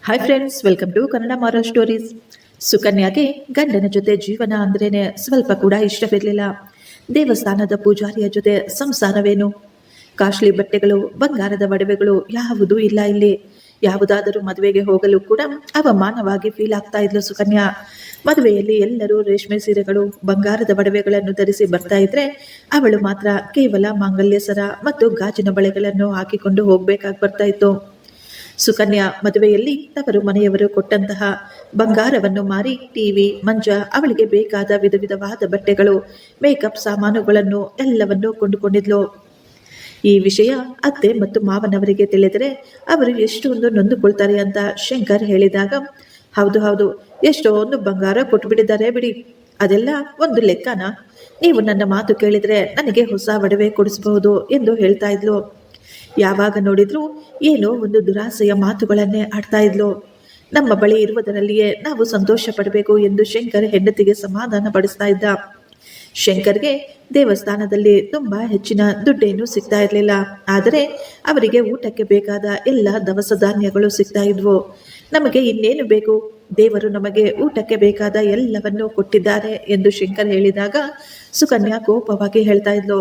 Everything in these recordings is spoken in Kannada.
Hi friends, welcome to Kannada ಮಾರೋ ಸ್ಟೋರೀಸ್. ಸುಕನ್ಯಾಗೆ ಗಂಡನ ಜೊತೆ ಜೀವನ ಅಂದ್ರೇನೆ ಸ್ವಲ್ಪ ಕೂಡ ಇಷ್ಟವಿರಲಿಲ್ಲ. ದೇವಸ್ಥಾನದ ಪೂಜಾರಿಯ ಜೊತೆ ಸಂಸಾರವೇನು? ಕಾಸ್ಟ್ಲಿ ಬಟ್ಟೆಗಳು, ಬಂಗಾರದ ಒಡವೆಗಳು ಯಾವುದೂ ಇಲ್ಲ ಇಲ್ಲಿ. ಯಾವುದಾದರೂ ಮದುವೆಗೆ ಹೋಗಲು ಕೂಡ ಅವಮಾನವಾಗಿ ಫೀಲ್ ಆಗ್ತಾ ಇದ್ಲು ಸುಕನ್ಯಾ. ಮದುವೆಯಲ್ಲಿ ಎಲ್ಲರೂ ರೇಷ್ಮೆ ಸೀರೆಗಳು, ಬಂಗಾರದ ಒಡವೆಗಳನ್ನು ಧರಿಸಿ ಬರ್ತಾ ಇದ್ರೆ ಅವಳು ಮಾತ್ರ ಕೇವಲ ಮಾಂಗಲ್ಯ ಸರ ಮತ್ತು ಗಾಜಿನ ಬಳೆಗಳನ್ನು ಹಾಕಿಕೊಂಡು ಹೋಗ್ಬೇಕಾಗಿ ಬರ್ತಾ ಇತ್ತು. ಸುಕನ್ಯಾ ಮದುವೆಯಲ್ಲಿ ತವರು ಮನೆಯವರು ಕೊಟ್ಟಂತಹ ಬಂಗಾರವನ್ನು ಮಾರಿ ಟಿವಿ, ಮಂಚ, ಅವಳಿಗೆ ಬೇಕಾದ ವಿಧ ವಿಧವಾದ ಬಟ್ಟೆಗಳು, ಮೇಕಪ್ ಸಾಮಾನುಗಳನ್ನು ಎಲ್ಲವನ್ನೂ ಕೊಂಡುಕೊಂಡಿದ್ಲು. ಈ ವಿಷಯ ಅತ್ತೆ ಮತ್ತು ಮಾವನವರಿಗೆ ತಿಳಿದರೆ ಅವರು ಎಷ್ಟೊಂದು ನೊಂದುಕೊಳ್ತಾರೆ ಅಂತ ಶಂಕರ್ ಹೇಳಿದಾಗ, ಹೌದು ಹೌದು, ಎಷ್ಟೊಂದು ಬಂಗಾರ ಕೊಟ್ಟುಬಿಟ್ಟಿದ್ದಾರೆ ಬಿಡಿ, ಅದೆಲ್ಲ ಒಂದು ಲೆಕ್ಕನ? ನೀವು ನನ್ನ ಮಾತು ಕೇಳಿದರೆ ನನಗೆ ಹೊಸ ಒಡವೆ ಕೊಡಿಸಬಹುದು ಎಂದು ಹೇಳ್ತಾ ಇದ್ಲು. ಯಾವಾಗ ನೋಡಿದ್ರು ಏನೋ ಒಂದು ದುರಾಸೆಯ ಮಾತುಗಳನ್ನೇ ಆಡ್ತಾ ಇದ್ಲು. ನಮ್ಮ ಬಳಿ ಇರುವುದರಲ್ಲಿಯೇ ನಾವು ಸಂತೋಷ ಪಡಬೇಕು ಎಂದು ಶಂಕರ್ ಹೆಂಡತಿಗೆ ಸಮಾಧಾನ ಪಡಿಸ್ತಾ ಇದ್ದ. ಶಂಕರ್ಗೆ ದೇವಸ್ಥಾನದಲ್ಲಿ ತುಂಬಾ ಹೆಚ್ಚಿನ ದುಡ್ಡೇನು ಸಿಗ್ತಾ ಇರಲಿಲ್ಲ. ಆದರೆ ಅವರಿಗೆ ಊಟಕ್ಕೆ ಬೇಕಾದ ಎಲ್ಲ ದವಸ ಧಾನ್ಯಗಳು ಸಿಗ್ತಾ ಇದ್ವು. ನಮಗೆ ಇನ್ನೇನು ಬೇಕು, ದೇವರು ನಮಗೆ ಊಟಕ್ಕೆ ಬೇಕಾದ ಎಲ್ಲವನ್ನೂ ಕೊಟ್ಟಿದ್ದಾರೆ ಎಂದು ಶಂಕರ್ ಹೇಳಿದಾಗ ಸುಕನ್ಯಾ ಕೋಪವಾಗಿ ಹೇಳ್ತಾ ಇದ್ಲು,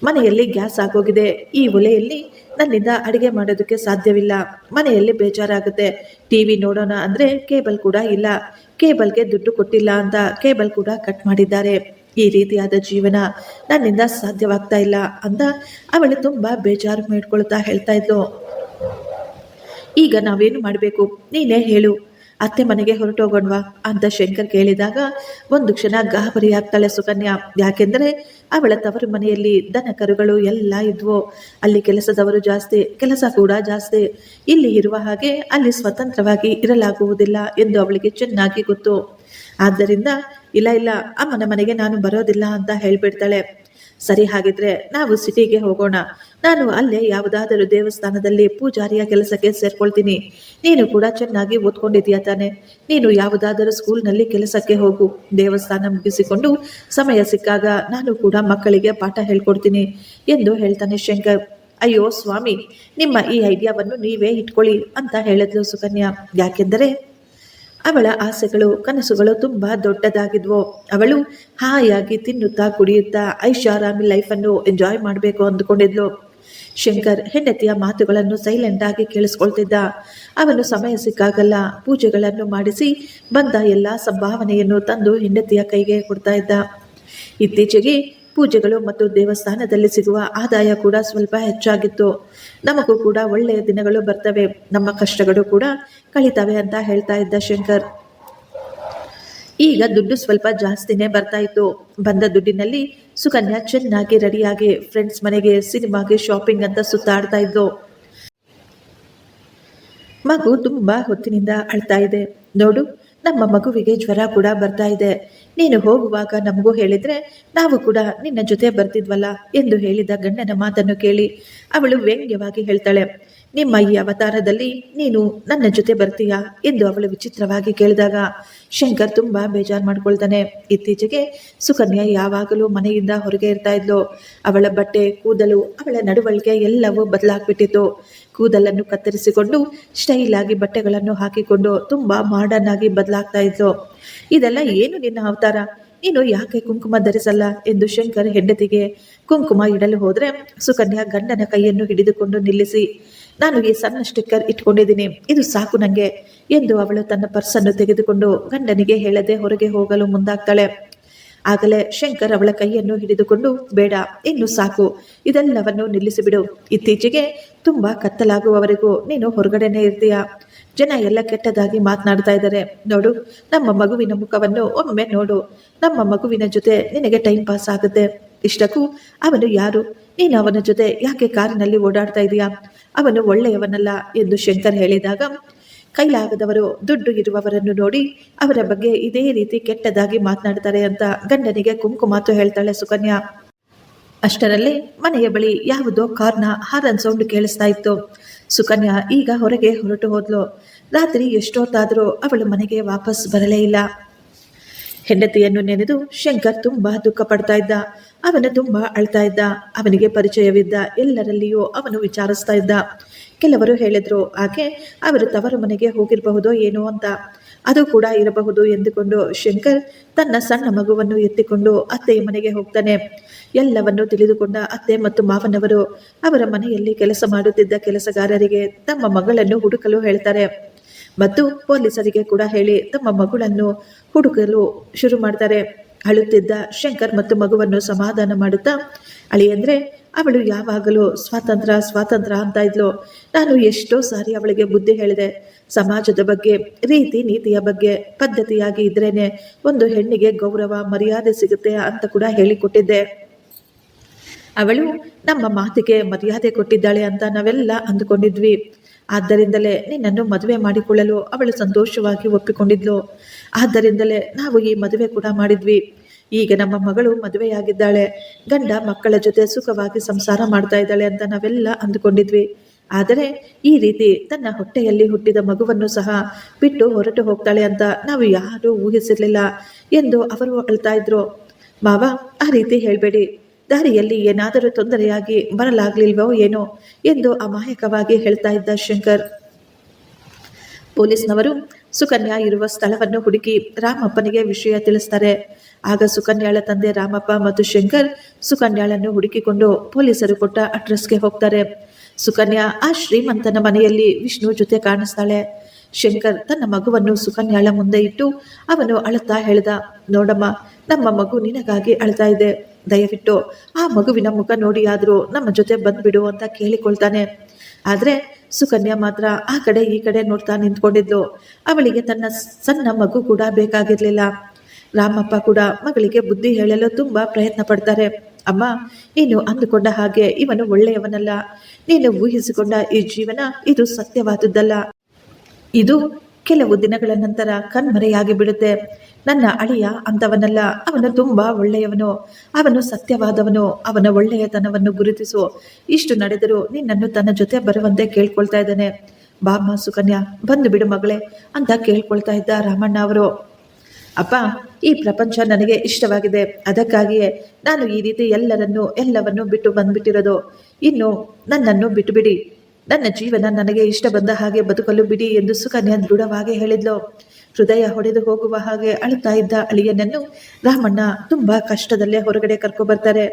ಮನೆಯಲ್ಲಿ ಗ್ಯಾಸ್ ಆಗೋಗಿದೆ, ಈ ಒಲೆಯಲ್ಲಿ ನನ್ನಿಂದ ಅಡಿಗೆ ಮಾಡೋದಕ್ಕೆ ಸಾಧ್ಯವಿಲ್ಲ, ಮನೆಯಲ್ಲಿ ಬೇಜಾರಾಗುತ್ತೆ, ಟಿವಿ ನೋಡೋಣ ಅಂದರೆ ಕೇಬಲ್ ಕೂಡ ಇಲ್ಲ, ಕೇಬಲ್ಗೆ ದುಡ್ಡು ಕೊಟ್ಟಿಲ್ಲ ಅಂತ ಕೇಬಲ್ ಕೂಡ ಕಟ್ ಮಾಡಿದ್ದಾರೆ, ಈ ರೀತಿಯಾದ ಜೀವನ ನನ್ನಿಂದ ಸಾಧ್ಯವಾಗ್ತಾ ಇಲ್ಲ ಅಂತ ಅವಳು ತುಂಬ ಬೇಜಾರು ಮಾಡ್ಕೊಳ್ತಾ ಹೇಳ್ತಾ ಇದ್ಲು. ಈಗ ನಾವೇನು ಮಾಡಬೇಕು, ನೀನೇ ಹೇಳು, ಅತ್ತೆ ಮನೆಗೆ ಹೊರಟೋಗೋಣವಾ ಅಂತ ಶಂಕರ್ ಕೇಳಿದಾಗ ಒಂದು ಕ್ಷಣ ಗಾಬರಿ ಆಗ್ತಾಳೆ ಸುಕನ್ಯಾ. ಯಾಕೆಂದರೆ ಅವಳ ತವರು ಮನೆಯಲ್ಲಿ ದನ ಕರುಗಳು ಎಲ್ಲ ಇದ್ವು, ಅಲ್ಲಿ ಕೆಲಸದವರು ಜಾಸ್ತಿ, ಕೆಲಸ ಕೂಡ ಜಾಸ್ತಿ, ಇಲ್ಲಿ ಇರುವ ಹಾಗೆ ಅಲ್ಲಿ ಸ್ವತಂತ್ರವಾಗಿ ಇರಲಾಗುವುದಿಲ್ಲ ಎಂದು ಅವಳಿಗೆ ಚೆನ್ನಾಗಿ ಗೊತ್ತು. ಆದ್ದರಿಂದ ಇಲ್ಲ ಇಲ್ಲ, ಅಮ್ಮನ ಮನೆಗೆ ನಾನು ಬರೋದಿಲ್ಲ ಅಂತ ಹೇಳ್ಬಿಡ್ತಾಳೆ. ಸರಿ, ಹಾಗಿದ್ರೆ ನಾವು ಸಿಟಿಗೆ ಹೋಗೋಣ, ನಾನು ಅಲ್ಲೇ ಯಾವುದಾದರೂ ದೇವಸ್ಥಾನದಲ್ಲಿ ಪೂಜಾರಿಯ ಕೆಲಸಕ್ಕೆ ಸೇರ್ಕೊಳ್ತೀನಿ, ನೀನು ಕೂಡ ಚೆನ್ನಾಗಿ ಓದ್ಕೊಂಡಿದ್ಯಾ ತಾನೆ, ನೀನು ಯಾವುದಾದರೂ ಸ್ಕೂಲ್ನಲ್ಲಿ ಕೆಲಸಕ್ಕೆ ಹೋಗು, ದೇವಸ್ಥಾನ ಮುಗಿಸಿಕೊಂಡು ಸಮಯ ಸಿಕ್ಕಾಗ ನಾನು ಕೂಡ ಮಕ್ಕಳಿಗೆ ಪಾಠ ಹೇಳ್ಕೊಡ್ತೀನಿ ಎಂದು ಹೇಳ್ತಾನೆ ಶಂಕರ್. ಅಯ್ಯೋ ಸ್ವಾಮಿ, ನಿಮ್ಮ ಈ ಐಡಿಯಾವನ್ನು ನೀವೇ ಇಟ್ಕೊಳ್ಳಿ ಅಂತ ಹೇಳಿದ್ಲು ಸುಕನ್ಯಾ. ಯಾಕೆಂದರೆ ಅವಳ ಆಸೆಗಳು, ಕನಸುಗಳು ತುಂಬ ದೊಡ್ಡದಾಗಿದ್ವು. ಅವಳು ಹಾಯಾಗಿ ತಿನ್ನುತ್ತಾ ಕುಡಿಯುತ್ತಾ ಐಷಾರಾಮಿ ಲೈಫನ್ನು ಎಂಜಾಯ್ ಮಾಡಬೇಕು ಅಂದುಕೊಂಡಿದ್ಲು. ಶಂಕರ್ ಹೆಂಡತಿಯ ಮಾತುಗಳನ್ನು ಸೈಲೆಂಟ್ ಆಗಿ ಕೇಳಿಸ್ಕೊಳ್ತಿದ್ದ. ಅವನು ಸಮಯ ಸಿಕ್ಕಾಗಲ್ಲ ಪೂಜೆಗಳನ್ನು ಮಾಡಿಸಿ ಬಂದ ಎಲ್ಲ ಸಂಭಾವನೆಯನ್ನು ತಂದು ಹೆಂಡತಿಯ ಕೈಗೆ ಕೊಡ್ತಾ ಇದ್ದ. ಇತ್ತೀಚೆಗೆ ಪೂಜೆಗಳು ಮತ್ತು ದೇವಸ್ಥಾನದಲ್ಲಿ ಸಿಗುವ ಆದಾಯ ಕೂಡ ಸ್ವಲ್ಪ ಹೆಚ್ಚಾಗಿತ್ತು. ನಮಗೂ ಕೂಡ ಒಳ್ಳೆಯ ದಿನಗಳು ಬರ್ತವೆ, ನಮ್ಮ ಕಷ್ಟಗಳು ಕೂಡ ಕಳೀತವೆ ಅಂತ ಹೇಳ್ತಾ ಇದ್ದ ಶಂಕರ್. ಈಗ ದುಡ್ಡು ಸ್ವಲ್ಪ ಜಾಸ್ತಿನೇ ಬರ್ತಾ ಇತ್ತು. ಬಂದ ದುಡ್ಡಿನಲ್ಲಿ ಸುಕನ್ಯಾ ಚೆನ್ನಾಗಿ ರೆಡಿಯಾಗಿ ಫ್ರೆಂಡ್ಸ್ ಮನೆಗೆ, ಸಿನಿಮಾಗೆ, ಶಾಪಿಂಗ್ ಅಂತ ಸುತ್ತಾಡ್ತಾ ಇದ್ದು. ಮಗು ತುಂಬಾ ಹೊತ್ತಿನಿಂದ ಅಳ್ತಾ ಇದೆ ನೋಡು, ನಮ್ಮ ಮಗುವಿಗೆ ಜ್ವರ ಕೂಡ ಬರ್ತಾ ಇದೆ, ನೀನು ಹೋಗುವಾಗ ನಮಗೂ ಹೇಳಿದ್ರೆ ನಾವು ಕೂಡ ನಿನ್ನ ಜೊತೆ ಬರ್ತಿದ್ವಲ್ಲ ಎಂದು ಹೇಳಿದ ಗಂಡನ ಮಾತನ್ನು ಕೇಳಿ ಅವಳು ವ್ಯಂಗ್ಯವಾಗಿ ಹೇಳ್ತಾಳೆ, ನಿಮ್ಮ ಈ ಅವತಾರದಲ್ಲಿ ನೀನು ನನ್ನ ಜೊತೆ ಬರ್ತೀಯಾ ಎಂದು ಅವಳು ವಿಚಿತ್ರವಾಗಿ ಕೇಳಿದಾಗ ಶಂಕರ್ ತುಂಬಾ ಬೇಜಾರು ಮಾಡ್ಕೊಳ್ತಾನೆ. ಇತ್ತೀಚೆಗೆ ಸುಕನ್ಯಾ ಯಾವಾಗಲೂ ಮನೆಯಿಂದ ಹೊರಗೆ ಇರ್ತಾ ಇದ್ಲು. ಅವಳ ಬಟ್ಟೆ, ಕೂದಲು, ಅವಳ ನಡವಳಿಕೆ ಎಲ್ಲವೂ ಬದಲಾಗ್ಬಿಟ್ಟಿತ್ತು. ಕೂದಲನ್ನು ಕತ್ತರಿಸಿಕೊಂಡು ಸ್ಟೈಲ್ ಆಗಿ ಬಟ್ಟೆಗಳನ್ನು ಹಾಕಿಕೊಂಡು ತುಂಬಾ ಮಾಡರ್ನ್ ಆಗಿ ಬದಲಾಗ್ತಾ ಇದ್ಲು. ಇದೆಲ್ಲ ಏನು ನಿನ್ನ ಅವತಾರ, ನೀನು ಯಾಕೆ ಕುಂಕುಮ ಧರಿಸಲ್ಲ ಎಂದು ಶಂಕರ್ ಹೆಂಡತಿಗೆ ಕುಂಕುಮ ಇಡಲು ಹೋದ್ರೆ ಸುಕನ್ಯಾ ಗಂಡನ ಕೈಯನ್ನು ಹಿಡಿದುಕೊಂಡು ನಿಲ್ಲಿಸಿ, ನಾನು ಈ ಸಣ್ಣ ಸ್ಟಿಕ್ಕರ್ ಇಟ್ಕೊಂಡಿದ್ದೀನಿ, ಇದು ಸಾಕು ನಂಗೆ ಎಂದು ಅವಳು ತನ್ನ ಪರ್ಸನ್ನು ತೆಗೆದುಕೊಂಡು ಗಂಡನಿಗೆ ಹೇಳದೆ ಹೊರಗೆ ಹೋಗಲು ಮುಂದಾಗ್ತಾಳೆ. ಆಗಲೇ ಶಂಕರ್ ಅವಳ ಕೈಯನ್ನು ಹಿಡಿದುಕೊಂಡು, ಬೇಡ, ಇನ್ನು ಸಾಕು, ಇದೆಲ್ಲವನ್ನು ನಿಲ್ಲಿಸಿಬಿಡು, ಇತ್ತೀಚೆಗೆ ತುಂಬಾ ಕತ್ತಲಾಗುವವರೆಗೂ ನೀನು ಹೊರಗಡೆನೇ ಇರ್ತೀಯ, ಜನ ಎಲ್ಲ ಕೆಟ್ಟದಾಗಿ ಮಾತನಾಡ್ತಾ ಇದ್ದಾರೆ, ನೋಡು ನಮ್ಮ ಮಗುವಿನ ಮುಖವನ್ನು ಒಮ್ಮೆ ನೋಡು, ನಮ್ಮ ಮಗುವಿನ ಜೊತೆ ನಿನಗೆ ಟೈಮ್ ಪಾಸ್ ಆಗುತ್ತೆ, ಇಷ್ಟಕ್ಕೂ ಅವನು ಯಾರು, ನೀನು ಅವನ ಜೊತೆ ಯಾಕೆ ಕಾರಿನಲ್ಲಿ ಓಡಾಡ್ತಾ ಇದೀಯಾ, ಅವನು ಒಳ್ಳೆಯವನಲ್ಲ ಎಂದು ಶಂಕರ್ ಹೇಳಿದಾಗ ಕೈಲಾಗದವರು ದುಡ್ಡು ಇರುವವರನ್ನು ನೋಡಿ ಅವರ ಬಗ್ಗೆ ಇದೇ ರೀತಿ ಕೆಟ್ಟದಾಗಿ ಮಾತನಾಡ್ತಾರೆ ಅಂತ ಗಂಡನಿಗೆ ಕುಂಕುಮಾತು ಹೇಳ್ತಾಳೆ ಸುಕನ್ಯಾ. ಅಷ್ಟರಲ್ಲಿ ಮನೆಯ ಬಳಿ ಯಾವುದೋ ಕಾರ್ನ ಹಾರನ್ ಸೌಂಡ್ ಕೇಳಿಸ್ತಾ ಇತ್ತು. ಸುಕನ್ಯಾ ಈಗ ಹೊರಗೆ ಹೊರಟು ಹೋದ್ಲು. ರಾತ್ರಿ ಎಷ್ಟೊತ್ತಾದರೂ ಅವಳು ಮನೆಗೆ ವಾಪಸ್ ಬರಲೇ ಇಲ್ಲ. ಹೆಂಡತಿಯನ್ನು ನೆನೆದು ಶಂಕರ್ ತುಂಬಾ ದುಃಖ ಪಡ್ತಾ ಇದ್ದ. ಅವನು ತುಂಬಾ ಅಳ್ತಾ ಇದ್ದ. ಅವನಿಗೆ ಪರಿಚಯವಿದ್ದ ಎಲ್ಲರಲ್ಲಿಯೂ ಅವನು ವಿಚಾರಿಸ್ತಾ ಇದ್ದ. ಕೆಲವರು ಹೇಳಿದ್ರು ಆಕೆ ಅವರು ತವರು ಮನೆಗೆ ಹೋಗಿರಬಹುದೋ ಏನೋ ಅಂತ. ಅದು ಕೂಡ ಇರಬಹುದು ಎಂದುಕೊಂಡು ಶಂಕರ್ ತನ್ನ ಸಣ್ಣ ಮಗುವನ್ನು ಎತ್ತಿಕೊಂಡು ಅತ್ತೆಯ ಮನೆಗೆ ಹೋಗ್ತಾನೆ. ಎಲ್ಲವನ್ನು ತಿಳಿದುಕೊಂಡ ಅತ್ತೆ ಮತ್ತು ಮಾವನವರು ಅವರ ಮನೆಯಲ್ಲಿ ಕೆಲಸ ಮಾಡುತ್ತಿದ್ದ ಕೆಲಸಗಾರರಿಗೆ ತಮ್ಮ ಮಗಳನ್ನು ಹುಡುಕಲು ಹೇಳ್ತಾರೆ ಮತ್ತು ಪೊಲೀಸರಿಗೆ ಕೂಡ ಹೇಳಿ ತಮ್ಮ ಮಗಳನ್ನು ಹುಡುಕಲು ಶುರು ಮಾಡ್ತಾರೆ. ಅಳುತ್ತಿದ್ದ ಶಂಕರ್ ಮತ್ತು ಮಗುವನ್ನು ಸಮಾಧಾನ ಮಾಡುತ್ತಾ, ಅಳಿಯಂದ್ರೆ ಅವಳು ಯಾವಾಗಲೂ ಸ್ವಾತಂತ್ರ್ಯ ಸ್ವಾತಂತ್ರ್ಯ ಅಂತ ಇದ್ಲು. ನಾನು ಎಷ್ಟೋ ಸಾರಿ ಅವಳಿಗೆ ಬುದ್ಧಿ ಹೇಳಿದೆ. ಸಮಾಜದ ಬಗ್ಗೆ, ರೀತಿ ನೀತಿಯ ಬಗ್ಗೆ ಪದ್ಧತಿಯಾಗಿ ಇದ್ರೇನೆ ಒಂದು ಹೆಣ್ಣಿಗೆ ಗೌರವ ಮರ್ಯಾದೆ ಸಿಗುತ್ತೆ ಅಂತ ಕೂಡ ಹೇಳಿಕೊಟ್ಟಿದ್ದೆ. ಅವಳು ನಮ್ಮ ಮಾತಿಗೆ ಮರ್ಯಾದೆ ಕೊಟ್ಟಿದ್ದಾಳೆ ಅಂತ ನಾವೆಲ್ಲ ಅಂದುಕೊಂಡಿದ್ವಿ. ಆದ್ದರಿಂದಲೇ ನಿನ್ನನ್ನು ಮದುವೆ ಮಾಡಿಕೊಳ್ಳಲು ಅವಳು ಸಂತೋಷವಾಗಿ ಒಪ್ಪಿಕೊಂಡಿದ್ಲು. ಆದ್ದರಿಂದಲೇ ನಾವು ಈ ಮದುವೆ ಕೂಡ ಮಾಡಿದ್ವಿ. ಈಗ ನಮ್ಮ ಮಗಳು ಮದುವೆಯಾಗಿದ್ದಾಳೆ, ಗಂಡ ಮಕ್ಕಳ ಜೊತೆ ಸುಖವಾಗಿ ಸಂಸಾರ ಮಾಡ್ತಾ ಇದ್ದಾಳೆ ಅಂತ ನಾವೆಲ್ಲ ಅಂದುಕೊಂಡಿದ್ವಿ. ಆದರೆ ಈ ರೀತಿ ತನ್ನ ಹೊಟ್ಟೆಯಲ್ಲಿ ಹುಟ್ಟಿದ ಮಗುವನ್ನು ಸಹ ಬಿಟ್ಟು ಹೊರಟು ಹೋಗ್ತಾಳೆ ಅಂತ ನಾವು ಯಾರೂ ಊಹಿಸಿರ್ಲಿಲ್ಲ ಎಂದು ಅವರು ಅಳ್ತಾ ಇದ್ರು. ಮಾವ, ಆ ರೀತಿ ಹೇಳಬೇಡಿ. ದಾರಿಯಲ್ಲಿ ಏನಾದರೂ ತೊಂದರೆಯಾಗಿ ಬರಲಾಗ್ಲಿಲ್ವೋ ಏನೋ ಎಂದು ಅಮಾಯಕವಾಗಿ ಹೇಳ್ತಾ ಇದ್ದ ಶಂಕರ್. ಪೊಲೀಸ್ನವರು ಸುಕನ್ಯಾ ಇರುವ ಸ್ಥಳವನ್ನು ಹುಡುಕಿ ರಾಮಪ್ಪನಿಗೆ ವಿಷಯ ತಿಳಿಸ್ತಾರೆ. ಆಗ ಸುಕನ್ಯಾಳ ತಂದೆ ರಾಮಪ್ಪ ಮತ್ತು ಶಂಕರ್ ಸುಕನ್ಯಾಳನ್ನು ಹುಡುಕಿಕೊಂಡು ಪೊಲೀಸರು ಕೊಟ್ಟ ಅಡ್ರೆಸ್ಗೆ ಹೋಗ್ತಾರೆ. ಸುಕನ್ಯಾ ಆ ಶ್ರೀಮಂತನ ಮನೆಯಲ್ಲಿ ವಿಷ್ಣು ಜೊತೆ ಕಾಣಿಸ್ತಾಳೆ. ಶಂಕರ್ ತನ್ನ ಮಗುವನ್ನು ಸುಕನ್ಯಾಳ ಮುಂದೆ ಇಟ್ಟು ಅವನು ಅಳುತ್ತಾ ಹೇಳ್ದ, ನೋಡಮ್ಮ, ನಮ್ಮ ಮಗು ನಿನಗಾಗಿ ಅಳ್ತಾ ಇದೆ. ದಯವಿಟ್ಟು ಆ ಮಗುವಿನ ಮುಖ ನೋಡಿಯಾದರೂ ನಮ್ಮ ಜೊತೆ ಬಂದ್ಬಿಡು ಅಂತ ಕೇಳಿಕೊಳ್ತಾನೆ. ಆದರೆ ಸುಕನ್ಯಾ ಮಾತ್ರ ಆ ಕಡೆ ಈ ಕಡೆ ನೋಡ್ತಾ ನಿಂತ್ಕೊಂಡಿದ್ಲು. ಅವಳಿಗೆ ತನ್ನ ಸಣ್ಣ ಮಗು ಕೂಡ ಬೇಕಾಗಿರ್ಲಿಲ್ಲ. ರಾಮಪ್ಪ ಕೂಡ ಮಗಳಿಗೆ ಬುದ್ಧಿ ಹೇಳಲು ತುಂಬಾ ಪ್ರಯತ್ನ ಪಡ್ತಾರೆ. ಅಮ್ಮ, ನೀನು ಅಂದುಕೊಂಡ ಹಾಗೆ ಇವನು ಒಳ್ಳೆಯವನಲ್ಲ. ನೀನು ಊಹಿಸಿಕೊಂಡ ಈ ಜೀವನ ಇದು ಸತ್ಯವಾದದ್ದಲ್ಲ. ಇದು ಕೆಲವು ದಿನಗಳ ನಂತರ ಕಣ್ಮರೆಯಾಗಿ ಬಿಡುತ್ತೆ. ನನ್ನ ಅಳಿಯ ಅಂತವನಲ್ಲ. ಅವನು ತುಂಬಾ ಒಳ್ಳೆಯವನು. ಅವನು ಸತ್ಯವಾದವನು. ಅವನ ಒಳ್ಳೆಯತನವನ್ನು ಗುರುತಿಸು. ಇಷ್ಟು ನಡೆದರೂ ನಿನ್ನನ್ನು ತನ್ನ ಜೊತೆ ಬರುವಂತೆ ಕೇಳ್ಕೊಳ್ತಾ ಇದ್ದಾನೆ. ಬಾಮ್ಮ ಸುಕನ್ಯಾ, ಬಂದು ಬಿಡು ಮಗಳೇ ಅಂತ ಕೇಳ್ಕೊಳ್ತಾ ಇದ್ದ ರಾಮಣ್ಣ ಅವರು. ಅಪ್ಪ, ಈ ಪ್ರಪಂಚ ನನಗೆ ಇಷ್ಟವಾಗಿದೆ. ಅದಕ್ಕಾಗಿಯೇ ನಾನು ಈ ರೀತಿ ಎಲ್ಲವನ್ನೂ ಬಿಟ್ಟು ಬಂದ್ಬಿಟ್ಟಿರೋದು. ಇನ್ನು ನನ್ನನ್ನು ಬಿಟ್ಟು ಬಿಡಿ. ನನ್ನ ಜೀವನ ನನಗೆ ಇಷ್ಟ ಬಂದ ಹಾಗೆ ಬದುಕಲು ಬಿಡಿ ಎಂದು ಸುಕನ್ಯಾ ದೃಢವಾಗಿ ಹೇಳಿದ್ಲು. ಹೃದಯ ಹೊಡೆದು ಹೋಗುವ ಹಾಗೆ ಅಳುತ್ತಾ ಇದ್ದ ಅಳಿಯನನ್ನು ರಾಮಣ್ಣ ತುಂಬಾ ಕಷ್ಟದಲ್ಲೇ ಹೊರಗಡೆ ಕರ್ಕೊಬರ್ತಾರೆ.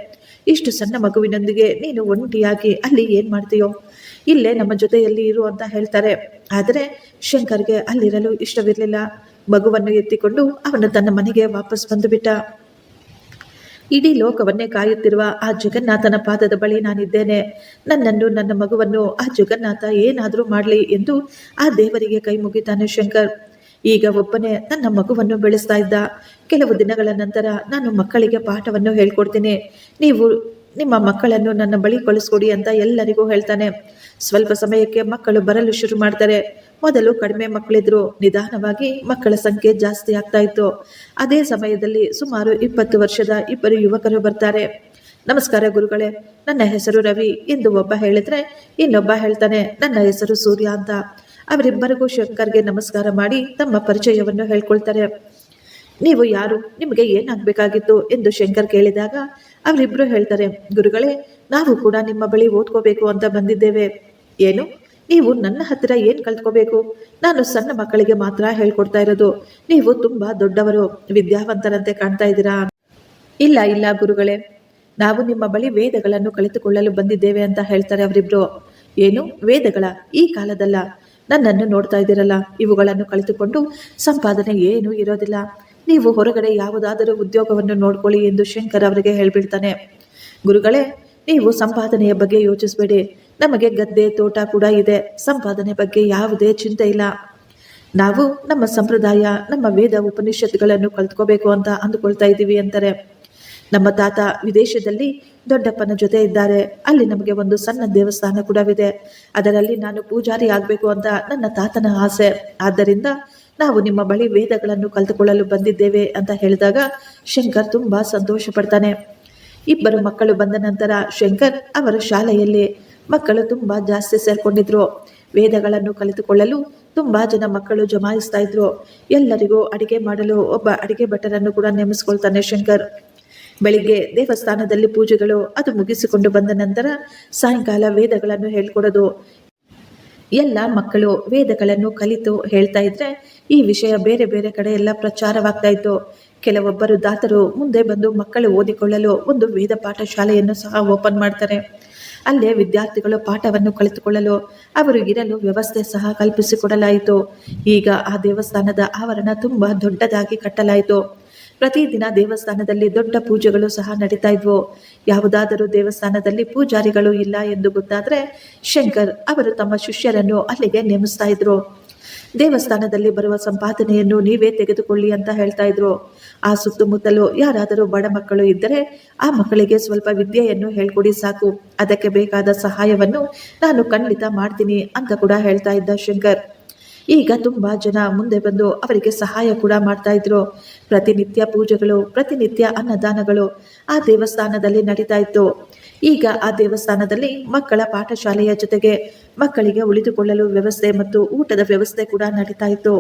ಇಷ್ಟು ಸಣ್ಣ ಮಗುವಿನೊಂದಿಗೆ ನೀನು ಒಂಟಿಯಾಗಿ ಅಲ್ಲಿ ಏನ್ ಮಾಡ್ತೀಯೋ, ಇಲ್ಲೇ ನಮ್ಮ ಜೊತೆಯಲ್ಲಿ ಇರು ಅಂತ ಹೇಳ್ತಾರೆ. ಆದರೆ ಶಂಕರ್ಗೆ ಅಲ್ಲಿರಲು ಇಷ್ಟವಿರಲಿಲ್ಲ. ಮಗುವನ್ನು ಎತ್ತಿಕೊಂಡು ಅವನು ತನ್ನ ಮನೆಗೆ ವಾಪಸ್ ಬಂದು ಬಿಟ್ಟ. ಇಡೀ ಲೋಕವನ್ನೇ ಕಾಯುತ್ತಿರುವ ಆ ಜಗನ್ನಾಥನ ಪಾದದ ಬಳಿ ನಾನಿದ್ದೇನೆ. ನನ್ನನ್ನು, ನನ್ನ ಮಗುವನ್ನು ಆ ಜಗನ್ನಾಥ ಏನಾದರೂ ಮಾಡಲಿ ಎಂದು ಆ ದೇವರಿಗೆ ಕೈ ಮುಗಿತಾನೆ ಶಂಕರ್. ಈಗ ಒಬ್ಬನೇ ನನ್ನ ಮಗುವನ್ನು ಬೆಳೆಸ್ತಾ ಇದ್ದ. ಕೆಲವು ದಿನಗಳ ನಂತರ ನಾನು ಮಕ್ಕಳಿಗೆ ಪಾಠವನ್ನು ಹೇಳ್ಕೊಡ್ತೀನಿ. ನೀವು ನಿಮ್ಮ ಮಕ್ಕಳನ್ನು ನನ್ನ ಬಳಿ ಕಳಿಸ್ಕೊಡಿ ಅಂತ ಎಲ್ಲರಿಗೂ ಹೇಳ್ತಾನೆ. ಸ್ವಲ್ಪ ಸಮಯಕ್ಕೆ ಮಕ್ಕಳು ಬರಲು ಶುರು ಮಾಡ್ತಾರೆ. ಮೊದಲು ಕಡಿಮೆ ಮಕ್ಕಳಿದ್ರು. ನಿಧಾನವಾಗಿ ಮಕ್ಕಳ ಸಂಖ್ಯೆ ಜಾಸ್ತಿ ಆಗ್ತಾ ಇತ್ತು. ಅದೇ ಸಮಯದಲ್ಲಿ ಸುಮಾರು 20 ವರ್ಷದ ಇಬ್ಬರು ಯುವಕರು ಬರ್ತಾರೆ. ನಮಸ್ಕಾರ ಗುರುಗಳೇ, ನನ್ನ ಹೆಸರು ರವಿ ಎಂದು ಒಬ್ಬ ಹೇಳಿದ್ರೆ ಇನ್ನೊಬ್ಬ ಹೇಳ್ತಾನೆ, ನನ್ನ ಹೆಸರು ಸೂರ್ಯ ಅಂತ. ಅವರಿಬ್ಬರಿಗೂ ಶಂಕರ್ಗೆ ನಮಸ್ಕಾರ ಮಾಡಿ ತಮ್ಮ ಪರಿಚಯವನ್ನು ಹೇಳ್ಕೊಳ್ತಾರೆ. ನೀವು ಯಾರು, ನಿಮಗೆ ಏನಾಗಬೇಕಾಗಿತ್ತು ಎಂದು ಶಂಕರ್ ಕೇಳಿದಾಗ ಅವರಿಬ್ರು ಹೇಳ್ತಾರೆ, ಗುರುಗಳೇ, ನಾವು ಕೂಡ ನಿಮ್ಮ ಬಳಿ ಓದ್ಕೋಬೇಕು ಅಂತ ಬಂದಿದ್ದೇವೆ. ಏನು, ನೀವು ನನ್ನ ಹತ್ತಿರ ಏನು ಕಲ್ತ್ಕೋಬೇಕು? ನಾನು ಸಣ್ಣ ಮಕ್ಕಳಿಗೆ ಮಾತ್ರ ಹೇಳ್ಕೊಡ್ತಾ ಇರೋದು. ನೀವು ತುಂಬಾ ದೊಡ್ಡವರು, ವಿದ್ಯಾವಂತರಂತೆ ಕಾಣ್ತಾ ಇದ್ದೀರಾ. ಇಲ್ಲ ಇಲ್ಲ ಗುರುಗಳೇ, ನಾವು ನಿಮ್ಮ ಬಳಿ ವೇದಗಳನ್ನು ಕಲಿತುಕೊಳ್ಳಲು ಬಂದಿದ್ದೇವೆ ಅಂತ ಹೇಳ್ತಾರೆ ಅವರಿಬ್ರು. ಏನು ವೇದಗಳ? ಈ ಕಾಲದಲ್ಲ. ನನ್ನನ್ನು ನೋಡ್ತಾ ಇದ್ದೀರಲ್ಲ, ಇವುಗಳನ್ನು ಕಲಿತುಕೊಂಡು ಸಂಪಾದನೆ ಏನೂ ಇರೋದಿಲ್ಲ. ನೀವು ಹೊರಗಡೆ ಯಾವುದಾದರೂ ಉದ್ಯೋಗವನ್ನು ನೋಡ್ಕೊಳ್ಳಿ ಎಂದು ಶಂಕರ್ ಅವರಿಗೆ ಹೇಳ್ಬಿಡ್ತಾನೆ. ಗುರುಗಳೇ, ನೀವು ಸಂಪಾದನೆಯ ಬಗ್ಗೆ ಯೋಚಿಸಬೇಡಿ. ನಮಗೆ ಗದ್ದೆ ತೋಟ ಕೂಡ ಇದೆ. ಸಂಪಾದನೆ ಬಗ್ಗೆ ಯಾವುದೇ ಚಿಂತೆ ಇಲ್ಲ. ನಾವು ನಮ್ಮ ಸಂಪ್ರದಾಯ, ನಮ್ಮ ವೇದ ಉಪನಿಷತ್ತುಗಳನ್ನು ಕಲ್ತ್ಕೋಬೇಕು ಅಂತ ಅಂದುಕೊಳ್ತಾ ಇದ್ದೀವಿ ಅಂತಾರೆ. ನಮ್ಮ ತಾತ ವಿದೇಶದಲ್ಲಿ ದೊಡ್ಡಪ್ಪನ ಜೊತೆ ಇದ್ದಾರೆ. ಅಲ್ಲಿ ನಮಗೆ ಒಂದು ಸಣ್ಣ ದೇವಸ್ಥಾನ ಕೂಡ ಇದೆ. ಅದರಲ್ಲಿ ನಾನು ಪೂಜಾರಿ ಆಗಬೇಕು ಅಂತ ನನ್ನ ತಾತನ ಆಸೆ. ಆದ್ದರಿಂದ ನಾವು ನಿಮ್ಮ ಬಳಿ ವೇದಗಳನ್ನು ಕಲ್ತುಕೊಳ್ಳಲು ಬಂದಿದ್ದೇವೆ ಅಂತ ಹೇಳಿದಾಗ ಶಂಕರ್ ತುಂಬಾ ಸಂತೋಷ ಪಡ್ತಾನೆ. ಇಬ್ಬರು ಮಕ್ಕಳು ಬಂದ ನಂತರ ಶಂಕರ್ ಅವರ ಶಾಲೆಯಲ್ಲಿ ಮಕ್ಕಳು ತುಂಬಾ ಜಾಸ್ತಿ ಸೇರ್ಕೊಂಡಿದ್ರು. ವೇದಗಳನ್ನು ಕಲಿತುಕೊಳ್ಳಲು ತುಂಬಾ ಜನ ಮಕ್ಕಳು ಜಮಾಯಿಸ್ತಾ ಇದ್ರು. ಎಲ್ಲರಿಗೂ ಅಡಿಗೆ ಮಾಡಲು ಒಬ್ಬ ಅಡಿಗೆ ಭಟ್ಟರನ್ನು ಕೂಡ ನೇಮಿಸ್ಕೊಳ್ತಾನೆ ಶಂಕರ್. ಬೆಳಿಗ್ಗೆ ದೇವಸ್ಥಾನದಲ್ಲಿ ಪೂಜೆಗಳು ಅದು ಮುಗಿಸಿಕೊಂಡು ಬಂದ ನಂತರ ಸಾಯಂಕಾಲ ವೇದಗಳನ್ನು ಹೇಳ್ಕೊಡೋದು. ಎಲ್ಲ ಮಕ್ಕಳು ವೇದಗಳನ್ನು ಕಲಿತು ಹೇಳ್ತಾ ಇದ್ರೆ ಈ ವಿಷಯ ಬೇರೆ ಬೇರೆ ಕಡೆ ಎಲ್ಲ ಪ್ರಚಾರವಾಗ್ತಾ ಇತ್ತು. ಕೆಲವೊಬ್ಬರು ದಾತರು ಮುಂದೆ ಬಂದು ಮಕ್ಕಳು ಓದಿಕೊಳ್ಳಲು ಒಂದು ವೇದ ಪಾಠ ಶಾಲೆಯನ್ನು ಸಹ ಓಪನ್ ಮಾಡ್ತಾರೆ. ಅಲ್ಲೇ ವಿದ್ಯಾರ್ಥಿಗಳು ಪಾಠವನ್ನು ಕಲಿತುಕೊಳ್ಳಲು ಅವರು ಇರಲು ವ್ಯವಸ್ಥೆ ಸಹ ಕಲ್ಪಿಸಿಕೊಡಲಾಯಿತು. ಈಗ ಆ ದೇವಸ್ಥಾನದ ಆವರಣ ತುಂಬಾ ದೊಡ್ಡದಾಗಿ ಕಟ್ಟಲಾಯಿತು. ಪ್ರತಿದಿನ ದೇವಸ್ಥಾನದಲ್ಲಿ ದೊಡ್ಡ ಪೂಜೆಗಳು ಸಹ ನಡೀತಾ ಇದ್ವು. ಯಾವುದಾದರೂ ದೇವಸ್ಥಾನದಲ್ಲಿ ಪೂಜಾರಿಗಳು ಇಲ್ಲ ಎಂದು ಗೊತ್ತಾದ್ರೆ ಶಂಕರ್ ಅವರು ತಮ್ಮ ಶಿಷ್ಯರನ್ನು ಅಲ್ಲಿಗೆ ನೇಮಿಸ್ತಾ ಇದ್ರು. ದೇವಸ್ಥಾನದಲ್ಲಿ ಬರುವ ಸಂಪಾದನೆಯನ್ನು ನೀವೇ ತೆಗೆದುಕೊಳ್ಳಿ ಅಂತ ಹೇಳ್ತಾ ಇದ್ರು. ಆ ಸುತ್ತಮುತ್ತಲು ಯಾರಾದರೂ ಬಡ ಮಕ್ಕಳು ಇದ್ದರೆ ಆ ಮಕ್ಕಳಿಗೆ ಸ್ವಲ್ಪ ವಿದ್ಯೆಯನ್ನು ಹೇಳ್ಕೊಡಿ ಸಾಕು, ಅದಕ್ಕೆ ಬೇಕಾದ ಸಹಾಯವನ್ನು ನಾನು ಖಂಡಿತ ಮಾಡ್ತೀನಿ ಅಂತ ಕೂಡ ಹೇಳ್ತಾ ಇದ್ದ ಶಂಕರ್. ಈಗ ತುಂಬಾ ಜನ ಮುಂದೆ ಬಂದು ಅವರಿಗೆ ಸಹಾಯ ಕೂಡ ಮಾಡ್ತಾ ಇದ್ರು. ಪ್ರತಿನಿತ್ಯ ಪೂಜೆಗಳು, ಪ್ರತಿನಿತ್ಯ ಅನ್ನದಾನಗಳು ಆ ದೇವಸ್ಥಾನದಲ್ಲಿ ನಡೀತಾ ಇತ್ತು. ಈಗ ಆ ದೇವಸ್ಥಾನದಲ್ಲಿ ಮಕ್ಕಳ ಪಾಠಶಾಲೆಯ ಜೊತೆಗೆ ಮಕ್ಕಳಿಗೆ ಉಳಿದುಕೊಳ್ಳಲು ವ್ಯವಸ್ಥೆ ಮತ್ತು ಊಟದ ವ್ಯವಸ್ಥೆ ಕೂಡ ನಡೀತಾ ಇತ್ತು.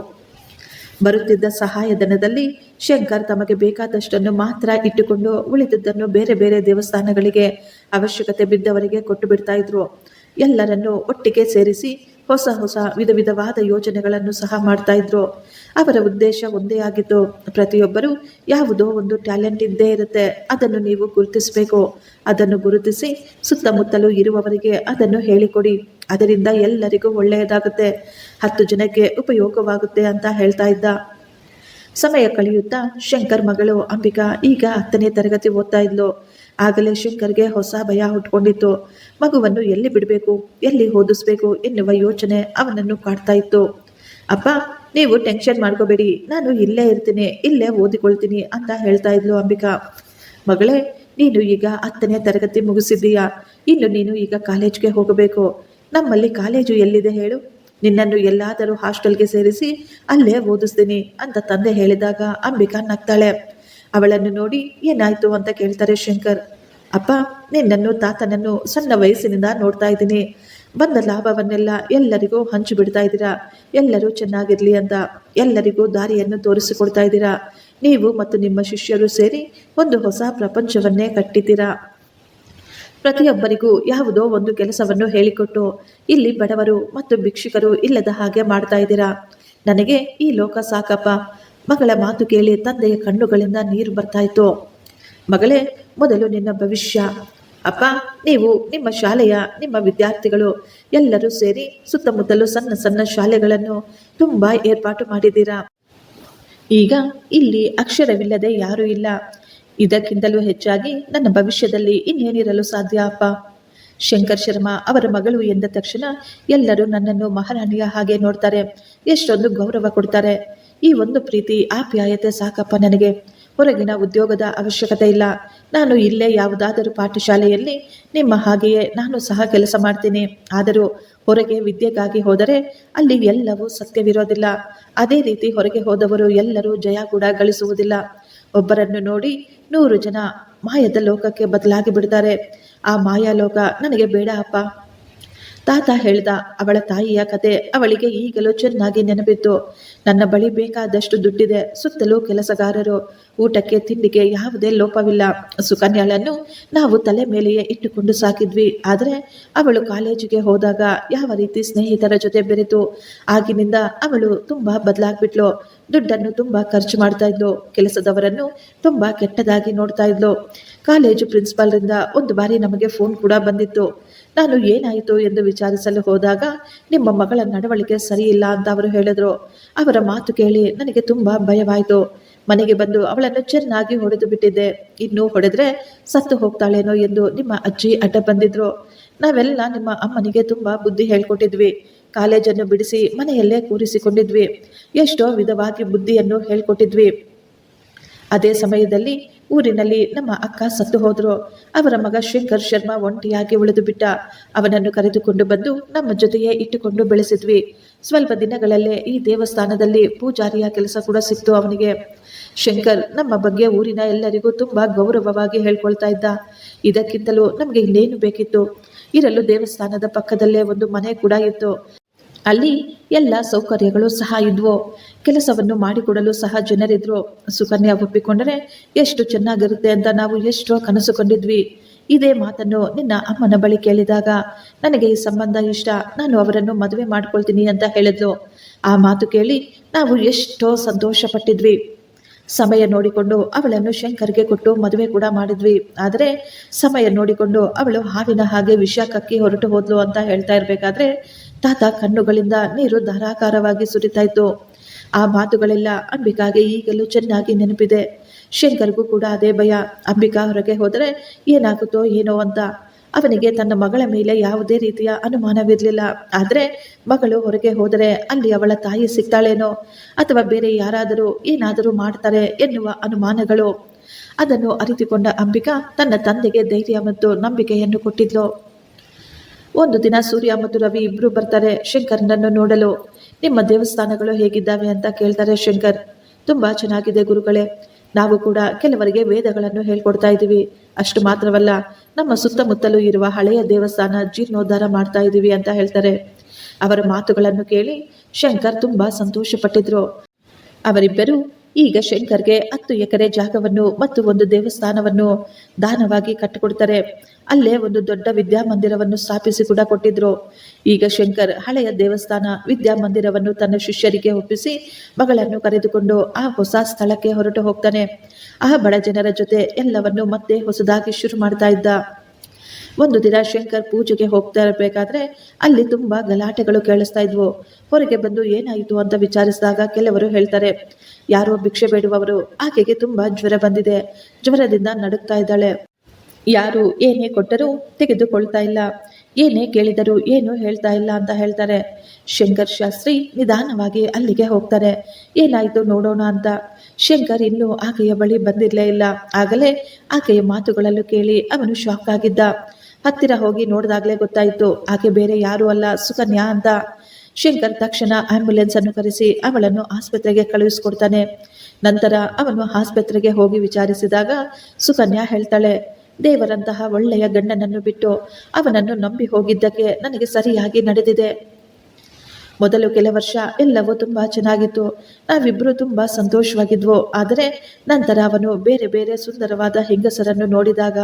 ಬರುತ್ತಿದ್ದ ಸಹಾಯಧನದಲ್ಲಿ ಶಂಕರ್ ತಮಗೆ ಬೇಕಾದಷ್ಟನ್ನು ಮಾತ್ರ ಇಟ್ಟುಕೊಂಡು ಉಳಿದದ್ದನ್ನು ಬೇರೆ ಬೇರೆ ದೇವಸ್ಥಾನಗಳಿಗೆ ಅವಶ್ಯಕತೆ ಬಿದ್ದವರಿಗೆ ಕೊಟ್ಟು ಬಿಡ್ತಾ ಇದ್ರು. ಎಲ್ಲರನ್ನು ಒಟ್ಟಿಗೆ ಸೇರಿಸಿ ಹೊಸ ಹೊಸ ವಿಧ ವಿಧವಾದ ಯೋಜನೆಗಳನ್ನು ಸಹ ಮಾಡ್ತಾ ಇದ್ರು. ಅವರ ಉದ್ದೇಶ ಒಂದೇ ಆಗಿತ್ತು. ಪ್ರತಿಯೊಬ್ಬರು ಯಾವುದೋ ಒಂದು ಟ್ಯಾಲೆಂಟ್ ಇದ್ದೇ ಇರುತ್ತೆ, ಅದನ್ನು ನೀವು ಗುರುತಿಸಬೇಕು. ಅದನ್ನು ಗುರುತಿಸಿ ಸುತ್ತಮುತ್ತಲೂ ಇರುವವರಿಗೆ ಅದನ್ನು ಹೇಳಿಕೊಡಿ. ಅದರಿಂದ ಎಲ್ಲರಿಗೂ ಒಳ್ಳೆಯದಾಗುತ್ತೆ, 10 ಜನಕ್ಕೆ ಉಪಯೋಗವಾಗುತ್ತೆ ಅಂತ ಹೇಳ್ತಾ ಇದ್ದ. ಸಮಯ ಕಳೆಯುತ್ತಾ ಶಂಕರ್ ಮಗಳು ಅಂಬಿಕಾ ಈಗ 10ನೇ ತರಗತಿ ಓದ್ತಾ ಇದ್ಲು. ಆಗಲೇ ಶಂಕರ್ಗೆ ಹೊಸ ಭಯ ಹುಟ್ಕೊಂಡಿತ್ತು. ಮಗುವನ್ನು ಎಲ್ಲಿ ಬಿಡಬೇಕು, ಎಲ್ಲಿ ಓದಿಸ್ಬೇಕು ಎನ್ನುವ ಯೋಚನೆ ಅವನನ್ನು ಕಾಡ್ತಾ ಇತ್ತು. ಅಪ್ಪ, ನೀವು ಟೆನ್ಷನ್ ಮಾಡ್ಕೋಬೇಡಿ, ನಾನು ಇಲ್ಲೇ ಇರ್ತೀನಿ, ಇಲ್ಲೇ ಓದಿಕೊಳ್ತೀನಿ ಅಂತ ಹೇಳ್ತಾ ಇದ್ಲು ಅಂಬಿಕಾ. ಮಗಳೇ, ನೀನು ಈಗ 10ನೇ ತರಗತಿ ಮುಗಿಸಿದ್ದೀಯಾ, ಇನ್ನು ನೀನು ಈಗ ಕಾಲೇಜ್ಗೆ ಹೋಗಬೇಕು. ನಮ್ಮಲ್ಲಿ ಕಾಲೇಜು ಎಲ್ಲಿದೆ ಹೇಳು? ನಿನ್ನನ್ನು ಎಲ್ಲಾದರೂ ಹಾಸ್ಟೆಲ್ಗೆ ಸೇರಿಸಿ ಅಲ್ಲೇ ಓದಿಸ್ತೀನಿ ಅಂತ ತಂದೆ ಹೇಳಿದಾಗ ಅಂಬಿಕಾ ನಗ್ತಾಳೆ. ಅವಳನ್ನು ನೋಡಿ ಏನಾಯ್ತು ಅಂತ ಕೇಳ್ತಾರೆ ಶಂಕರ್. ಅಪ್ಪ, ನಿನ್ನನ್ನು ತಾತನನ್ನು ಸಣ್ಣ ವಯಸ್ಸಿನಿಂದ ನೋಡ್ತಾ ಇದ್ದೀನಿ. ಬಂದ ಲಾಭವನ್ನೆಲ್ಲ ಎಲ್ಲರಿಗೂ ಹಂಚಿ ಬಿಡ್ತಾ ಇದ್ದೀರಾ. ಎಲ್ಲರೂ ಚೆನ್ನಾಗಿರ್ಲಿ ಅಂತ ಎಲ್ಲರಿಗೂ ದಾರಿಯನ್ನು ತೋರಿಸಿಕೊಡ್ತಾ ಇದ್ದೀರಾ. ನೀವು ಮತ್ತು ನಿಮ್ಮ ಶಿಷ್ಯರು ಸೇರಿ ಒಂದು ಹೊಸ ಪ್ರಪಂಚವನ್ನೇ ಕಟ್ಟಿದ್ದೀರಾ. ಪ್ರತಿಯೊಬ್ಬರಿಗೂ ಯಾವುದೋ ಒಂದು ಕೆಲಸವನ್ನು ಹೇಳಿಕೊಟ್ಟು ಇಲ್ಲಿ ಬಡವರು ಮತ್ತು ಭಿಕ್ಷುಕರು ಇಲ್ಲದ ಹಾಗೆ ಮಾಡ್ತಾ ಇದ್ದೀರಾ. ನನಗೆ ಈ ಲೋಕ ಸಾಕಪ್ಪ. ಮಗಳ ಮಾತು ಕೇಳಿ ತಂದೆಯ ಕಣ್ಣುಗಳಿಂದ ನೀರು ಬರ್ತಾ ಇತ್ತು. ಮಗಳೇ, ಮೊದಲು ನಿನ್ನ ಭವಿಷ್ಯ. ಅಪ್ಪ, ನೀವು ನಿಮ್ಮ ಶಾಲೆಯ ನಿಮ್ಮ ವಿದ್ಯಾರ್ಥಿಗಳು ಎಲ್ಲರೂ ಸೇರಿ ಸುತ್ತಮುತ್ತಲು ಸಣ್ಣ ಸಣ್ಣ ಶಾಲೆಗಳನ್ನು ತುಂಬಾ ಏರ್ಪಾಟು ಮಾಡಿದ್ದೀರಾ. ಈಗ ಇಲ್ಲಿ ಅಕ್ಷರವಿಲ್ಲದೆ ಯಾರೂ ಇಲ್ಲ. ಇದಕ್ಕಿಂತಲೂ ಹೆಚ್ಚಾಗಿ ನನ್ನ ಭವಿಷ್ಯದಲ್ಲಿ ಇನ್ನೇನಿರಲು ಸಾಧ್ಯ ಅಪ್ಪ. ಶಂಕರ್ ಶರ್ಮಾ ಅವರ ಮಗಳು ಎಂದ ತಕ್ಷಣ ಎಲ್ಲರೂ ನನ್ನನ್ನು ಮಹಾರಾಣಿಯ ಹಾಗೆ ನೋಡ್ತಾರೆ, ಎಷ್ಟೊಂದು ಗೌರವ ಕೊಡ್ತಾರೆ. ಈ ಒಂದು ಪ್ರೀತಿ ಆಪ್ಯಾಯತೆ ಸಾಕಪ್ಪ ನನಗೆ. ಹೊರಗಿನ ಉದ್ಯೋಗದ ಅವಶ್ಯಕತೆ ಇಲ್ಲ. ನಾನು ಇಲ್ಲೇ ಯಾವುದಾದರೂ ಪಾಠಶಾಲೆಯಲ್ಲಿ ನಿಮ್ಮ ಹಾಗೆಯೇ ನಾನು ಸಹ ಕೆಲಸ ಮಾಡ್ತೀನಿ. ಆದರೂ ಹೊರಗೆ ವಿದ್ಯೆಗಾಗಿ ಹೋದರೆ ಅಲ್ಲಿ ಎಲ್ಲವೂ ಸತ್ಯವಿರೋದಿಲ್ಲ. ಅದೇ ರೀತಿ ಹೊರಗೆ ಹೋದವರು ಎಲ್ಲರೂ ಜಯ ಕೂಡ ಗಳಿಸುವುದಿಲ್ಲ. ಒಬ್ಬರನ್ನು ನೋಡಿ 100 ಜನ ಮಾಯದ ಲೋಕಕ್ಕೆ ಬದಲಾಗಿ ಬಿಡ್ತಾರೆ. ಆ ಮಾಯಾ ಲೋಕ ನನಗೆ ಬೇಡ ಅಪ್ಪ. ತಾತ ಹೇಳ್ದ. ಅವಳ ತಾಯಿಯ ಕತೆ ಅವಳಿಗೆ ಈಗಲೂ ಚೆನ್ನಾಗಿ ನೆನಪಿತ್ತು. ನನ್ನ ಬಳಿ ಬೇಕಾದಷ್ಟು ದುಡ್ಡಿದೆ, ಸುತ್ತಲೂ ಕೆಲಸಗಾರರು, ಊಟಕ್ಕೆ ತಿಂಡಿಗೆ ಯಾವುದೇ ಲೋಪವಿಲ್ಲ. ಸುಕನ್ಯಾಳನ್ನು ನಾವು ತಲೆ ಮೇಲೆಯೇ ಇಟ್ಟುಕೊಂಡು ಸಾಕಿದ್ವಿ. ಆದರೆ ಅವಳು ಕಾಲೇಜಿಗೆ ಹೋದಾಗ ಯಾವ ರೀತಿ ಸ್ನೇಹಿತರ ಜೊತೆ ಬೆರೆತು ಆಗಿನಿಂದ ಅವಳು ತುಂಬಾ ಬದಲಾಗ್ಬಿಟ್ಲು. ದುಡ್ಡನ್ನು ತುಂಬಾ ಖರ್ಚು ಮಾಡ್ತಾ ಇದ್ಲು. ಕೆಲಸದವರನ್ನು ತುಂಬಾ ಕೆಟ್ಟದಾಗಿ ನೋಡ್ತಾ ಇದ್ಲು. ಕಾಲೇಜು ಪ್ರಿನ್ಸಿಪಾಲ್ರಿಂದ ಒಂದು ಬಾರಿ ನಮಗೆ ಫೋನ್ ಕೂಡ ಬಂದಿತ್ತು. ನಾನು ಏನಾಯಿತು ಎಂದು ವಿಚಾರಿಸಲು ಹೋದಾಗ ನಿಮ್ಮ ಮಗಳ ನಡವಳಿಕೆ ಸರಿ ಇಲ್ಲ ಅಂತ ಅವರು ಹೇಳಿದ್ರು. ಅವರ ಮಾತು ಕೇಳಿ ನನಗೆ ತುಂಬಾ ಭಯವಾಯಿತು. ಮನೆಗೆ ಬಂದು ಅವಳನ್ನು ಚೆನ್ನಾಗಿ ಹೊಡೆದು ಬಿಟ್ಟಿದ್ದೆ. ಇನ್ನೂ ಹೊಡೆದ್ರೆ ಸತ್ತು ಹೋಗ್ತಾಳೇನೋ ಎಂದು ನಿಮ್ಮ ಅಜ್ಜಿ ಅಡ್ಡ ಬಂದಿದ್ರು. ನಾವೆಲ್ಲ ನಿಮ್ಮ ಅಮ್ಮನಿಗೆ ತುಂಬಾ ಬುದ್ಧಿ ಹೇಳ್ಕೊಟ್ಟಿದ್ವಿ. ಕಾಲೇಜನ್ನು ಬಿಡಿಸಿ ಮನೆಯಲ್ಲೇ ಕೂರಿಸಿಕೊಂಡಿದ್ವಿ. ಎಷ್ಟೋ ವಿಧವಾಗಿ ಬುದ್ಧಿಯನ್ನು ಹೇಳ್ಕೊಟ್ಟಿದ್ವಿ. ಅದೇ ಸಮಯದಲ್ಲಿ ಊರಿನಲ್ಲಿ ನಮ್ಮ ಅಕ್ಕ ಸತ್ತು ಹೋದ್ರು. ಅವರ ಮಗ ಶಂಕರ್ ಶರ್ಮಾ ಒಂಟಿಯಾಗಿ ಉಳಿದು ಬಿಟ್ಟ. ಅವನನ್ನು ಕರೆದುಕೊಂಡು ಬಂದು ನಮ್ಮ ಜೊತೆಯೇ ಇಟ್ಟುಕೊಂಡು ಬೆಳೆಸಿದ್ವಿ. ಸ್ವಲ್ಪ ದಿನಗಳಲ್ಲೇ ಈ ದೇವಸ್ಥಾನದಲ್ಲಿ ಪೂಜಾರಿಯ ಕೆಲಸ ಕೂಡ ಸಿಕ್ತು ಅವನಿಗೆ. ಶಂಕರ್ ನಮ್ಮ ಬಗ್ಗೆ ಊರಿನ ಎಲ್ಲರಿಗೂ ತುಂಬಾ ಗೌರವವಾಗಿ ಹೇಳ್ಕೊಳ್ತಾ ಇದ್ದ. ಇದಕ್ಕಿಂತಲೂ ನಮಗೆ ಇನ್ನೇನು ಬೇಕಿತ್ತು? ಇರಲು ದೇವಸ್ಥಾನದ ಪಕ್ಕದಲ್ಲೇ ಒಂದು ಮನೆ ಕೂಡ ಇತ್ತು. ಅಲ್ಲಿ ಎಲ್ಲ ಸೌಕರ್ಯಗಳು ಸಹ ಇದ್ವು. ಕೆಲಸವನ್ನು ಮಾಡಿಕೊಡಲು ಸಹ ಜನರಿದ್ರು. ಸುಕನ್ಯಾ ಒಪ್ಪಿಕೊಂಡರೆ ಎಷ್ಟು ಚೆನ್ನಾಗಿರುತ್ತೆ ಅಂತ ನಾವು ಎಷ್ಟೋ ಕನಸು ಕಂಡಿದ್ವಿ. ಇದೇ ಮಾತನ್ನು ನಿನ್ನ ಅಮ್ಮನ ಬಳಿ ಕೇಳಿದಾಗ ನನಗೆ ಈ ಸಂಬಂಧ ಇಷ್ಟ, ನಾನು ಅವರನ್ನು ಮದುವೆ ಮಾಡ್ಕೊಳ್ತೀನಿ ಅಂತ ಹೇಳಿದ್ಲು. ಆ ಮಾತು ಕೇಳಿ ನಾವು ಎಷ್ಟೋ ಸಂತೋಷ ಪಟ್ಟಿದ್ವಿ. ಸಮಯ ನೋಡಿಕೊಂಡು ಅವಳನ್ನು ಶಂಕರ್ಗೆ ಕೊಟ್ಟು ಮದುವೆ ಕೂಡ ಮಾಡಿದ್ವಿ. ಆದರೆ ಸಮಯ ನೋಡಿಕೊಂಡು ಅವಳು ಹಾವಿನ ಹಾಗೆ ವಿಷ ಕಕ್ಕಿ ಹೊರಟು ಹೋದ್ಲು ಅಂತ ಹೇಳ್ತಾ ಇರಬೇಕಾದ್ರೆ ತಾತ ಕಣ್ಣುಗಳಿಂದ ನೀರು ಧಾರಾಕಾರವಾಗಿ ಸುರಿತಾ ಇತ್ತು. ಆ ಮಾತುಗಳೆಲ್ಲ ಅಂಬಿಕಾಗೆ ಈಗಲೂ ಚೆನ್ನಾಗಿ ನೆನಪಿದೆ. ಶಂಕರ್ಗೂ ಕೂಡ ಅದೇ ಭಯ. ಅಂಬಿಕಾ ಹೊರಗೆ ಹೋದರೆ ಏನಾಗುತ್ತೋ ಏನೋ ಅಂತ. ಅವನಿಗೆ ತನ್ನ ಮಗಳ ಮೇಲೆ ಯಾವುದೇ ರೀತಿಯ ಅನುಮಾನವಿರಲಿಲ್ಲ. ಆದರೆ ಮಗಳು ಹೊರಗೆ ಹೋದರೆ ಅಲ್ಲಿ ಅವಳ ತಾಯಿ ಸಿಗ್ತಾಳೇನೋ ಅಥವಾ ಬೇರೆ ಯಾರಾದರೂ ಏನಾದರೂ ಮಾಡ್ತಾರೆ ಎನ್ನುವ ಅನುಮಾನಗಳು. ಅದನ್ನು ಅರಿತುಕೊಂಡ ಅಂಬಿಕಾ ತನ್ನ ತಂದೆಗೆ ಧೈರ್ಯ ಮತ್ತು ನಂಬಿಕೆಯನ್ನು ಕೊಟ್ಟಿದ್ಲು. ಒಂದು ದಿನ ಸೂರ್ಯ ಮತ್ತು ರವಿ ಇಬ್ರು ಬರ್ತಾರೆ ಶಂಕರ್ನನ್ನು ನೋಡಲು. ನಿಮ್ಮ ದೇವಸ್ಥಾನಗಳು ಹೇಗಿದ್ದಾವೆ ಅಂತ ಕೇಳ್ತಾರೆ ಶಂಕರ್. ತುಂಬಾ ಚೆನ್ನಾಗಿದೆ ಗುರುಗಳೇ, ನಾವು ಕೂಡ ಕೆಲವರಿಗೆ ವೇದಗಳನ್ನು ಹೇಳ್ಕೊಡ್ತಾ ಇದ್ದೀವಿ. ಅಷ್ಟು ಮಾತ್ರವಲ್ಲ, ನಮ್ಮ ಸುತ್ತಮುತ್ತಲೂ ಇರುವ ಹಳೆಯ ದೇವಸ್ಥಾನ ಜೀರ್ಣೋದ್ಧಾರ ಮಾಡ್ತಾ ಇದ್ದೀವಿ ಅಂತ ಹೇಳ್ತಾರೆ. ಅವರ ಮಾತುಗಳನ್ನು ಕೇಳಿ ಶಂಕರ್ ತುಂಬಾ ಸಂತೋಷ ಪಟ್ಟಿದ್ರು. ಅವರಿಬ್ಬರು ಈಗ ಶಂಕರ್ಗೆ 10 ಎಕರೆ ಜಾಗವನ್ನು ಮತ್ತು ಒಂದು ದೇವಸ್ಥಾನವನ್ನು ದಾನವಾಗಿ ಕಟ್ಟಿಕೊಡ್ತಾರೆ. ಅಲ್ಲೇ ಒಂದು ದೊಡ್ಡ ವಿದ್ಯಾಮಂದಿರವನ್ನು ಸ್ಥಾಪಿಸಿ ಕೂಡ ಕೊಟ್ಟಿದ್ರು. ಈಗ ಶಂಕರ್ ಹಳೆಯ ದೇವಸ್ಥಾನ ವಿದ್ಯಾಮಂದಿರವನ್ನು ತನ್ನ ಶಿಷ್ಯರಿಗೆ ಒಪ್ಪಿಸಿ ಮಗಳನ್ನು ಕರೆದುಕೊಂಡು ಆ ಹೊಸ ಸ್ಥಳಕ್ಕೆ ಹೊರಟು ಹೋಗ್ತಾನೆ. ಆ ಬಡ ಜನರ ಜೊತೆ ಎಲ್ಲವನ್ನು ಮತ್ತೆ ಹೊಸದಾಗಿ ಶುರು ಮಾಡ್ತಾ ಇದ್ದ. ಒಂದು ದಿನ ಶಂಕರ್ ಪೂಜೆಗೆ ಹೋಗ್ತಾ ಇರಬೇಕಾದ್ರೆ ಅಲ್ಲಿ ತುಂಬಾ ಗಲಾಟೆಗಳು ಕೇಳಿಸ್ತಾ ಇದ್ವು. ಹೊರಗೆ ಬಂದು ಏನಾಯಿತು ಅಂತ ವಿಚಾರಿಸಿದಾಗ ಕೆಲವರು ಹೇಳ್ತಾರೆ, ಯಾರೋ ಭಿಕ್ಷೆ ಬೇಡುವವರು, ಆಕೆಗೆ ತುಂಬಾ ಜ್ವರ ಬಂದಿದೆ, ಜ್ವರದಿಂದ ನಡುಗ್ತಾ ಇದ್ದಾಳೆ, ಯಾರು ಏನೇ ಕೊಟ್ಟರೂ ತೆಗೆದುಕೊಳ್ತಾ ಇಲ್ಲ, ಏನೇ ಕೇಳಿದರೂ ಏನು ಹೇಳ್ತಾ ಇಲ್ಲ ಅಂತ ಹೇಳ್ತಾರೆ. ಶಂಕರ್ ಶಾಸ್ತ್ರಿ ನಿಧಾನವಾಗಿ ಅಲ್ಲಿಗೆ ಹೋಗ್ತಾರೆ. ಏನಾಯಿತು ನೋಡೋಣ ಅಂತ. ಶಂಕರ್ ಇನ್ನೂ ಆಕೆಯ ಬಳಿ ಬಂದಿರಲೇ ಇಲ್ಲ. ಆಗಲೇ ಆಕೆಯ ಮಾತುಗಳಲ್ಲೂ ಕೇಳಿ ಅವನು ಶಾಕ್ ಆಗಿದ್ದ. ಹತ್ತಿರ ಹೋಗಿ ನೋಡಿದಾಗಲೇ ಗೊತ್ತಾಯಿತು ಆಕೆ ಬೇರೆ ಯಾರೂ ಅಲ್ಲ, ಸುಕನ್ಯಾ ಅಂತ. ಶಂಕರ್ ತಕ್ಷಣ ಆಂಬ್ಯುಲೆನ್ಸ್ ಅನ್ನು ಕರೆಸಿ ಅವಳನ್ನು ಆಸ್ಪತ್ರೆಗೆ ಕಳುಹಿಸಿಕೊಡ್ತಾನೆ. ನಂತರ ಅವನು ಆಸ್ಪತ್ರೆಗೆ ಹೋಗಿ ವಿಚಾರಿಸಿದಾಗ ಸುಕನ್ಯಾ ಹೇಳ್ತಾಳೆ, ದೇವರಂತಹ ಒಳ್ಳೆಯ ಗಂಡನನ್ನು ಬಿಟ್ಟು ಅವನನ್ನು ನಂಬಿ ಹೋಗಿದ್ದಕ್ಕೆ ನನಗೆ ಸರಿಯಾಗಿ ನಡೆದಿದೆ. ಮೊದಲು ಕೆಲ ವರ್ಷ ಎಲ್ಲವೂ ತುಂಬಾ ಚೆನ್ನಾಗಿತ್ತು, ನಾವಿಬ್ರು ತುಂಬಾ ಸಂತೋಷವಾಗಿದ್ವು. ಆದರೆ ನಂತರ ಅವನು ಬೇರೆ ಬೇರೆ ಸುಂದರವಾದ ಹೆಂಗಸರನ್ನು ನೋಡಿದಾಗ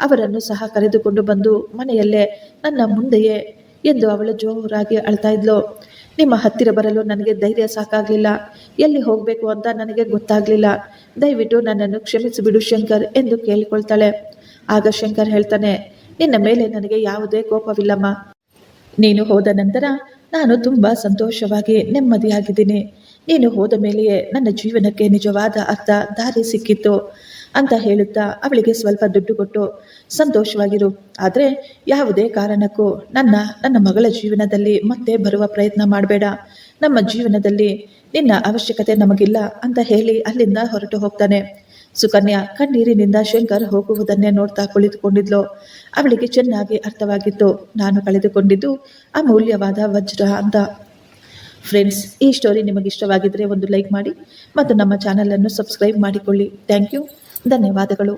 ಅವರನ್ನು ಸಹ ಕರೆದುಕೊಂಡು ಬಂದು ಮನೆಯಲ್ಲೇ ನನ್ನ ಮುಂದೆಯೇ ಎಂದು ಅವಳು ಜೋರಾಗಿ ಅಳ್ತಾ ಇದ್ಲು. ನಿಮ್ಮ ಹತ್ತಿರ ಬರಲು ನನಗೆ ಧೈರ್ಯ ಸಾಕಾಗಲಿಲ್ಲ, ಎಲ್ಲಿ ಹೋಗಬೇಕು ಅಂತ ನನಗೆ ಗೊತ್ತಾಗಲಿಲ್ಲ, ದಯವಿಟ್ಟು ನನ್ನನ್ನು ಕ್ಷಮಿಸಿಬಿಡು ಶಂಕರ್ ಎಂದು ಕೇಳಿಕೊಳ್ತಾಳೆ. ಆಗ ಶಂಕರ್ ಹೇಳ್ತಾನೆ, ನಿನ್ನ ಮೇಲೆ ನನಗೆ ಯಾವುದೇ ಕೋಪವಿಲ್ಲಮ್ಮ, ನೀನು ಹೋದ ನಂತರ ನಾನು ತುಂಬ ಸಂತೋಷವಾಗಿ ನೆಮ್ಮದಿಯಾಗಿದ್ದೀನಿ. ನೀನು ಹೋದ ಮೇಲೆಯೇ ನನ್ನ ಜೀವನಕ್ಕೆ ನಿಜವಾದ ಅರ್ಥ ದಾರಿ ಸಿಕ್ಕಿತ್ತು ಅಂತ ಹೇಳುತ್ತಾ ಅವಳಿಗೆ ಸ್ವಲ್ಪ ದುಡ್ಡು ಕೊಟ್ಟು ಸಂತೋಷವಾಗಿರು, ಆದರೆ ಯಾವುದೇ ಕಾರಣಕ್ಕೂ ನನ್ನ ಮಗಳ ಜೀವನದಲ್ಲಿ ಮತ್ತೆ ಬರುವ ಪ್ರಯತ್ನ ಮಾಡಬೇಡ, ನಮ್ಮ ಜೀವನದಲ್ಲಿ ನಿನ್ನ ಅವಶ್ಯಕತೆ ನಮಗಿಲ್ಲ ಅಂತ ಹೇಳಿ ಅಲ್ಲಿಂದ ಹೊರಟು ಹೋಗ್ತಾನೆ. ಸುಕನ್ಯಾ ಕಣ್ಣೀರಿನಿಂದ ಶಂಕರ್ ಹೋಗುವುದನ್ನೇ ನೋಡ್ತಾ ಕುಳಿತುಕೊಂಡಿದ್ಲು. ಅವಳಿಗೆ ಚೆನ್ನಾಗಿ ಅರ್ಥವಾಗಿತ್ತು, ನಾನು ಕಳೆದುಕೊಂಡಿದ್ದು ಅಮೂಲ್ಯವಾದ ವಜ್ರ ಅಂತ. ಫ್ರೆಂಡ್ಸ್, ಈ ಸ್ಟೋರಿ ನಿಮಗೆ ಇಷ್ಟವಾಗಿದ್ದರೆ ಒಂದು ಲೈಕ್ ಮಾಡಿ ಮತ್ತು ನಮ್ಮ ಚಾನಲನ್ನು ಸಬ್ಸ್ಕ್ರೈಬ್ ಮಾಡಿಕೊಳ್ಳಿ. ಥ್ಯಾಂಕ್ ಯು, ಧನ್ಯವಾದಗಳು.